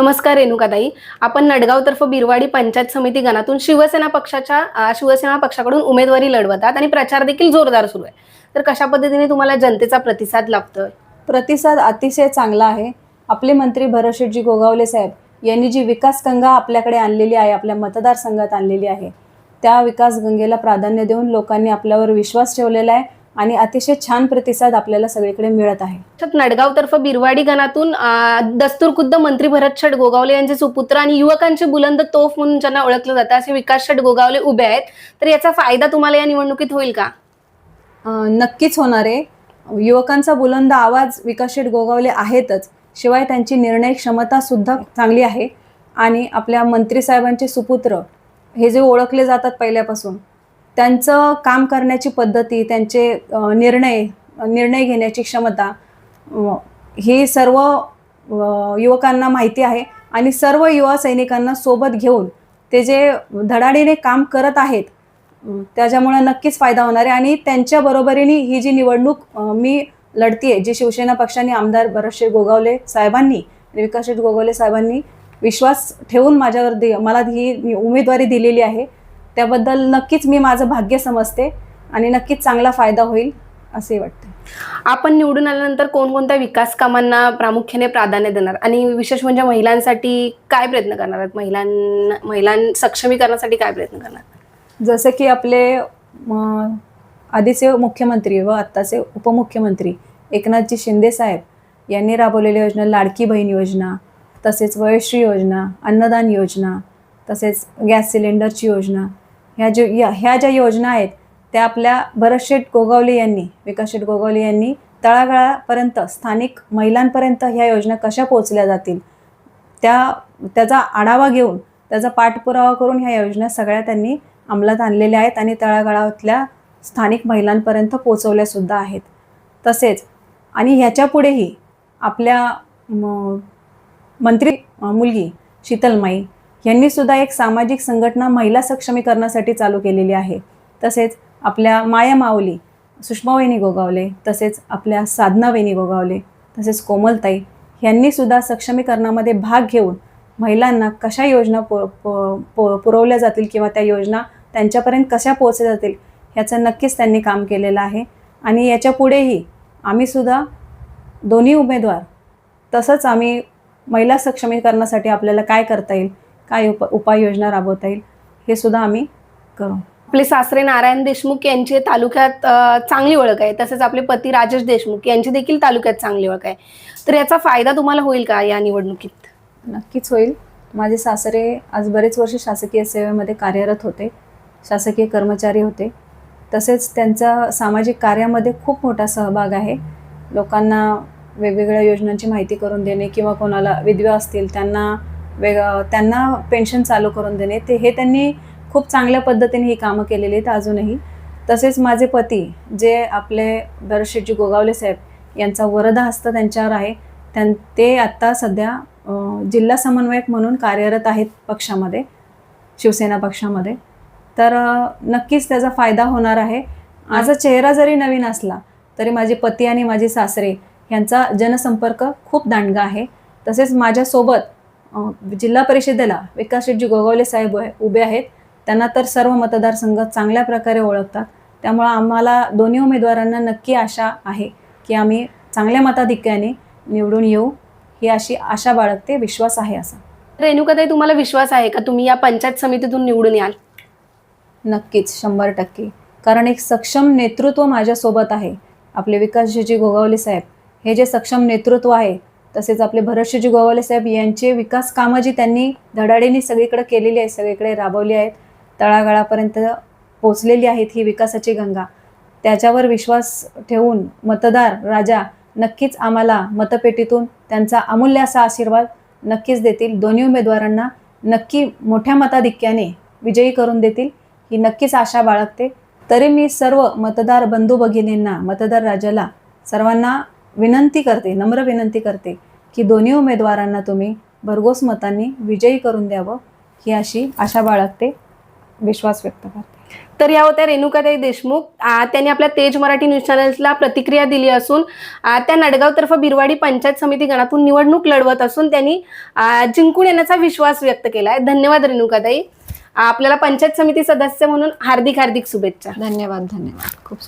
नमस्कार रेणुकाताई. आपण नडगाव-तर्फे बिरवाडी पंचायत समिती गणातून शिवसेना पक्षाकडून उमेदवारी लढवतात आणि प्रचार देखील जोरदार सुरू आहे. तर कशा पद्धतीने तुम्हाला जनतेचा प्रतिसाद लाभतोय? प्रतिसाद अतिशय चांगला आहे. आपले मंत्री भरतशेठजी गोगावले साहेब यांनी जी विकास गंगा आपल्याकडे आणलेली आहे, आपल्या मतदारसंघात आणलेली आहे, त्या विकास गंगेला प्राधान्य देऊन लोकांनी आपल्यावर विश्वास ठेवलेला आहे आणि अतिशय छान प्रतिसाद आपल्याला सगळीकडे मिळत आहे. नडगाव-तर्फे बिरवाडी गणातून दस्तूरखुद्द मंत्री भरतशेठ गोगावले यांचे सुपुत्र आणि युवकांचे बुलंद तोफ म्हणून ज्यांना ओळखलं जातं असे विकासशेठ गोगावले उभे आहेत. तर याचा फायदा तुम्हाला या निवडणुकीत होईल का? नक्कीच होणार आहे. युवकांचा बुलंद आवाज विकासशेठ गोगावले आहेतच, शिवाय त्यांची निर्णय क्षमता सुद्धा चांगली आहे. आणि आपल्या मंत्री साहेबांचे सुपुत्र हे जे ओळखले जातात पहिल्यापासून, त्यांचं काम करण्याची पद्धती, त्यांचे निर्णय घेण्याची क्षमता ही सर्व युवकांना माहिती आहे. आणि सर्व युवा सैनिकांना सोबत घेऊन ते जे धडाडीने काम करत आहेत, त्याच्यामुळे नक्कीच फायदा होणार आहे. आणि त्यांच्या बरोबरीने ही जी निवडणूक मी लढतीये, जी शिवसेना पक्षाने आमदार भरतशेठ गोगावले साहेबांनी आणि विकासशेठ गोगावले साहेबांनी विश्वास ठेवून मला ही उमेदवारी दिलेली आहे, त्याबद्दल नक्कीच मी माझं भाग्य समजते आणि नक्कीच चांगला फायदा होईल असे वाटते. आपण निवडून आल्यानंतर कोणकोणत्या विकास कामांना प्रामुख्याने प्राधान्य देणार आणि विशेष म्हणजे महिलांसाठी काय प्रयत्न करणार आहेत? महिलां सक्षमीकरणासाठी काय प्रयत्न करणार? जसं की आपले आधीचे मुख्यमंत्री व आत्ताचे उपमुख्यमंत्री एकनाथजी शिंदे साहेब यांनी राबवलेल्या योजना, लाडकी बहीण योजना, तसेच वयश्री योजना, अन्नदान योजना, तसेच गॅस सिलेंडरची योजना, ह्या ज्या योजना आहेत त्या आपल्या भरतशेठ गोगावले यांनी, विकासशेठ गोगावले यांनी तळागाळापर्यंत, स्थानिक महिलांपर्यंत ह्या योजना कशा पोहोचल्या जातील त्याचा आढावा घेऊन, त्याचा पाठपुरावा करून ह्या योजना सगळ्या त्यांनी अंमलात आणलेल्या आहेत आणि तळागाळातल्या स्थानिक महिलांपर्यंत पोहोचवल्यासुद्धा आहेत. तसेच आणि ह्याच्या पुढेही आपल्या मंत्री मुलगी शीतलमाई यांनीसुद्धा एक सामाजिक संघटना महिला सक्षमीकरणासाठी चालू केलेली आहे. तसेच आपल्या माया माऊली सुषमावहिनी गोगावले, तसेच आपल्या साधनावहिनी गोगावले, तसेच कोमलताई यांनीसुद्धा सक्षमीकरणामध्ये भाग घेऊन महिलांना कशा योजना पुरवल्या जातील किंवा त्या योजना त्यांच्यापर्यंत कशा पोहोचल्या जातील ह्याचं नक्कीच त्यांनी काम केलेलं आहे. आणि याच्या पुढेही आम्हीसुद्धा दोन्ही उमेदवार, तसंच आम्ही महिला सक्षमीकरणासाठी आपल्याला काय करता येईल, काय उपाययोजना राबवता येईल हे सुद्धा आम्ही करू. आपले सासरे नारायण देशमुख यांची तालुक्यात चांगली ओळख आहे, तसेच आपले पती राजेश देशमुख यांची देखील तालुक्यात चांगली ओळख आहे. तर याचा फायदा तुम्हाला होईल का या निवडणुकीत? नक्कीच होईल. माझे सासरे आज बरेच वर्ष शासकीय सेवेमध्ये कार्यरत होते, शासकीय कर्मचारी होते. तसेच त्यांचा सामाजिक कार्यामध्ये खूप मोठा सहभाग आहे. लोकांना वेगवेगळ्या योजनांची माहिती करून देणे किंवा कोणाला विधवा असतील त्यांना पेन्शन चालू करून देणे, हे त्यांनी खूप चांगल्या पद्धतीने ही कामं केलेली आहेत अजूनही. तसेच माझे पती जे आपले भरतशेठजी गोगावले साहेब यांचा वरद हस्त त्यांच्यावर आहे, ते आत्ता सध्या जिल्हा समन्वयक म्हणून कार्यरत आहेत पक्षामध्ये, शिवसेना पक्षामध्ये. तर नक्कीच त्याचा फायदा होणार आहे. माझा चेहरा जरी नवीन असला तरी माझे पती आणि माझे सासरे यांचा जनसंपर्क खूप दांडगा आहे. तसेच माझ्यासोबत जिल्हा परिषदेला विकासशेठजी गोगावले साहेब उभे आहेत. त्यांना तर सर्व मतदारसंघ चांगल्या प्रकारे ओळखतात. त्यामुळं आम्हाला दोन्ही उमेदवारांना नक्की आशा आहे की आम्ही चांगल्या मताधिक्याने निवडून येऊ, ही अशी आशा बाळगते, विश्वास आहे असा. रेणुकाताई, तुम्हाला विश्वास आहे का तुम्ही या पंचायत समितीतून निवडून याल? नक्कीच, 100%. कारण एक सक्षम नेतृत्व माझ्यासोबत आहे. आपले विकासशेठजी गोगावले साहेब हे जे सक्षम नेतृत्व आहे, तसेच आपले भरतशेठजी गोगावले साहेब यांचे विकास कामं जी त्यांनी धडाडीने सगळीकडे केलेली आहेत, सगळीकडे राबवली आहेत, तळागाळापर्यंत पोचलेली आहेत ही विकासाची गंगा, त्याच्यावर विश्वास ठेवून मतदार राजा नक्कीच आम्हाला मतपेटीतून त्यांचा अमूल्य असा आशीर्वाद नक्कीच देतील. दोन्ही उमेदवारांना नक्की मोठ्या मताधिक्याने विजयी करून देतील, ही नक्कीच आशा बाळगते. तरी मी सर्व मतदार बंधू भगिनींना, मतदार राजाला सर्वांना नम्र विनंती करते की दोन्ही उमेदवारांना तुम्ही भरघोस मतांनी विजयी करून द्यावं, ही अशी आशा बाळगते, विश्वास व्यक्त करते. तर या होत्या रेणुकाताई देशमुख. त्यांनी आपल्या तेज मराठी न्यूज चॅनल्सला प्रतिक्रिया दिली असून त्या नडगावतर्फे बिरवाडी पंचायत समिती गणातून निवडणूक लढवत असून त्यांनी जिंकून येण्याचा विश्वास व्यक्त केला आहे. धन्यवाद रेणुकाताई. आपल्याला पंचायत समिती सदस्य म्हणून हार्दिक हार्दिक शुभेच्छा. धन्यवाद. खूप